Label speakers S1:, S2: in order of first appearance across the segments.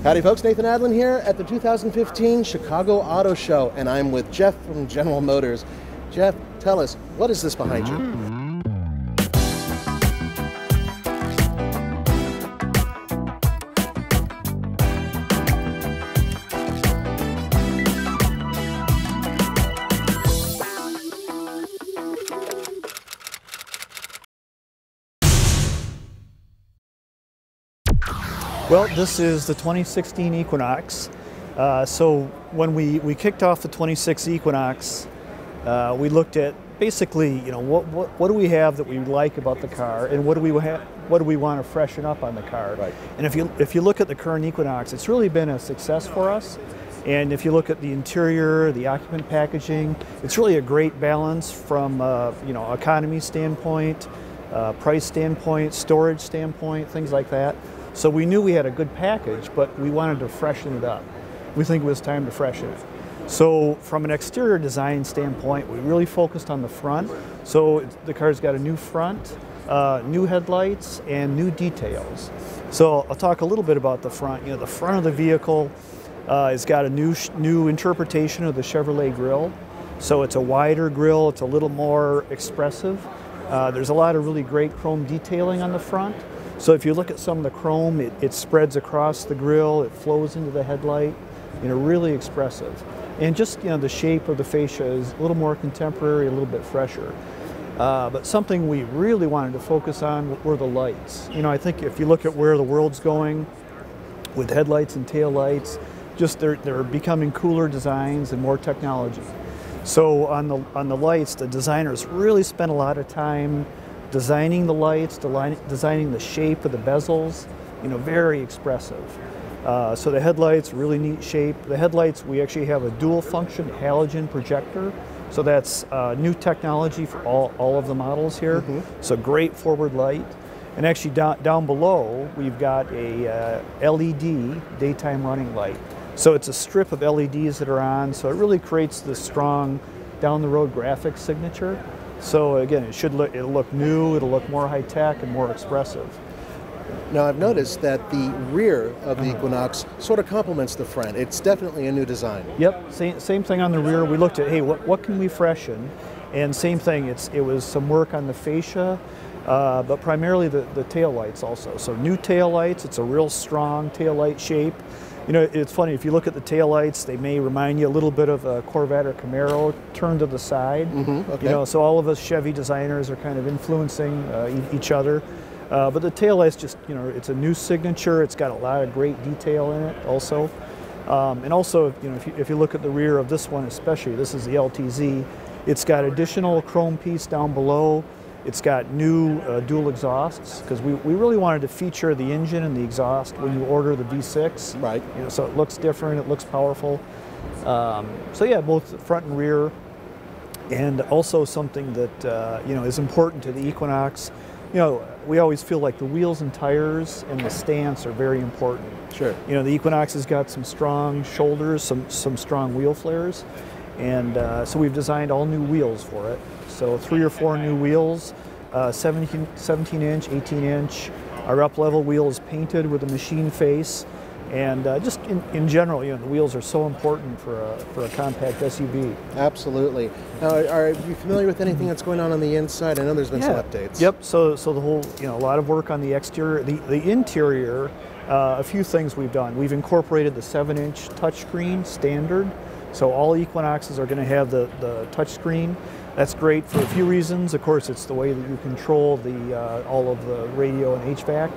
S1: Howdy folks, Nathan Adlin here at the 2015 Chicago Auto Show, and I'm with Jeff from General Motors. Jeff, tell us, what is this behind you?
S2: Well, this is the 2016 Equinox. So when we kicked off the 26 Equinox, we looked at basically, what do we have that we like about the car, and what do we want to freshen up on the car? Right. And if you look at the current Equinox, it's really been a success for us. And if you look at the interior, the occupant packaging, it's really a great balance from economy standpoint, price standpoint, storage standpoint, things like that. So we knew we had a good package, but we wanted to freshen it up. We think it was time to freshen it. So from an exterior design standpoint, we really focused on the front. So the car's got a new front, new headlights, and new details. So I'll talk a little bit about the front. The front of the vehicle has got a new interpretation of the Chevrolet grille. So it's a wider grille, it's a little more expressive. There's a lot of really great chrome detailing on the front. So if you look at some of the chrome, it spreads across the grille, it flows into the headlight, really expressive. And just, the shape of the fascia is a little more contemporary, a little bit fresher. But something we really wanted to focus on were the lights. I think if you look at where the world's going with headlights and taillights, just they're becoming cooler designs and more technology. So on the lights, the designers really spent a lot of time designing the lights, designing the shape of the bezels, very expressive. So the headlights, really neat shape. The headlights, we actually have a dual function halogen projector. So that's new technology for all of the models here. Mm-hmm. So great forward light. And actually down below, we've got a LED daytime running light. So it's a strip of LEDs that are on, so it really creates this strong down the road graphics signature. So again, it'll look new, it'll look more high tech and more expressive.
S1: Now I've noticed that the rear of the Equinox sort of complements the front. It's definitely a new design.
S2: Yep, same thing on the rear. We looked at, hey, what can we freshen? And same thing, it was some work on the fascia, but primarily the tail lights also. So new tail lights, it's a real strong tail light shape. It's funny, if you look at the taillights, they may remind you a little bit of a Corvette or Camaro turned to the side. Mm-hmm, okay. So all of us Chevy designers are kind of influencing each other. But the taillights just, it's a new signature. It's got a lot of great detail in it also. And also, if you look at the rear of this one especially, this is the LTZ, it's got additional chrome piece down below. It's got new dual exhausts, because we really wanted to feature the engine and the exhaust when you order the V6. Right. So it looks different, it looks powerful. So yeah, both front and rear. And also something that is important to the Equinox. We always feel like the wheels and tires and the stance are very important. Sure. The Equinox has got some strong shoulders, some strong wheel flares. And so we've designed all new wheels for it. So 3 or 4 new wheels, 17-inch, 18-inch. Our up-level wheel is painted with a machine face. And just in general, the wheels are so important for a compact SUV. Absolutely. Now, are you familiar with anything that's going on the inside? I know there's been some updates. Yep. So the whole, a lot of work on the exterior. The interior, a few things we've done. We've incorporated the 7-inch touchscreen standard. So all Equinoxes are going to have the touchscreen. That's great for a few reasons. Of course, it's the way that you control all of the radio and HVAC,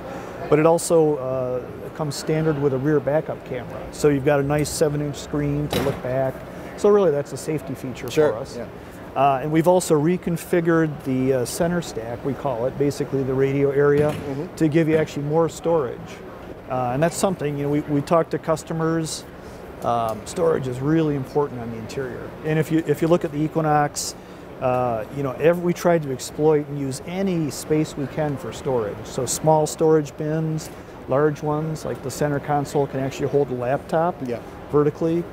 S2: but it also comes standard with a rear backup camera. So you've got a nice 7-inch screen to look back. So really, that's a safety feature for us. Yeah. And we've also reconfigured the center stack, we call it, basically the radio area, to give you actually more storage. And that's something, we talk to customers. Storage is really important on the interior. And if you look at the Equinox, we tried to exploit and use any space we can for storage. So small storage bins, large ones, like the center console can actually hold a laptop vertically.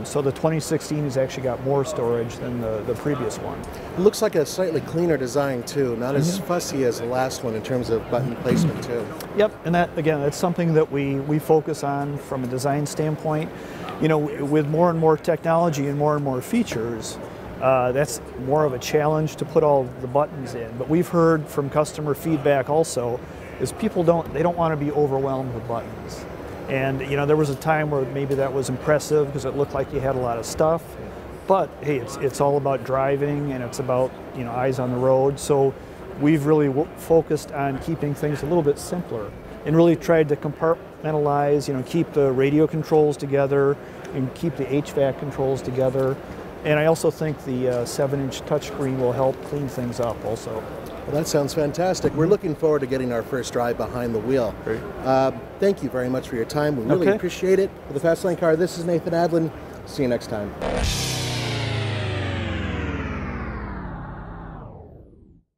S2: So the 2016 has actually got more storage than the previous one.
S1: It looks like a slightly cleaner design too, not as fussy as the last one in terms of button placement too.
S2: Yep, and that again, that's something that we focus on from a design standpoint. You know, with more and more technology and more features, that's more of a challenge to put all the buttons in. But we've heard from customer feedback also is people don't want to be overwhelmed with buttons. And you know, there was a time where maybe that was impressive because it looked like you had a lot of stuff. But hey, it's all about driving and it's about, you know, eyes on the road. So we've really focused on keeping things a little bit simpler and really tried to compartmentalize, you know, keep the radio controls together and keep the HVAC controls together. And I also think the 7-inch touchscreen will help clean things up also.
S1: Well, that sounds fantastic. We're looking forward to getting our first drive behind the wheel.
S2: Great.
S1: Thank you very much for your time. We really appreciate it. For the Fast Lane Car, this is Nathan Adlin. See you next time.